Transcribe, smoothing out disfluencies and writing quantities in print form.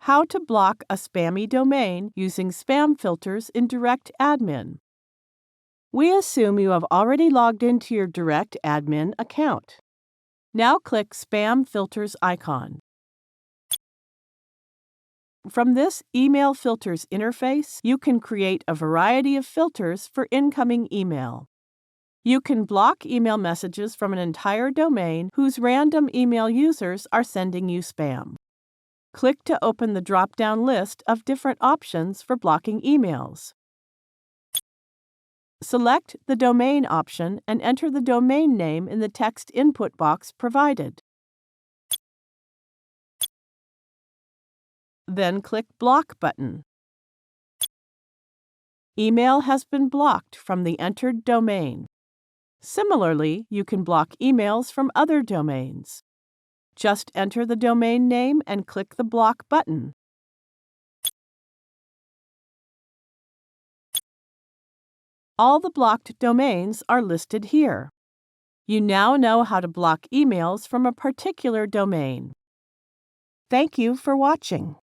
How to block a spammy domain using spam filters in DirectAdmin. We assume you have already logged into your DirectAdmin account. Now click Spam Filters icon. From this Email Filters interface, you can create a variety of filters for incoming email. You can block email messages from an entire domain whose random email users are sending you spam. Click to open the drop-down list of different options for blocking emails. Select the Domain option and enter the domain name in the text input box provided. Then click Block button. Email has been blocked from the entered domain. Similarly, you can block emails from other domains. Just enter the domain name and click the Block button. All the blocked domains are listed here. You now know how to block emails from a particular domain. Thank you for watching.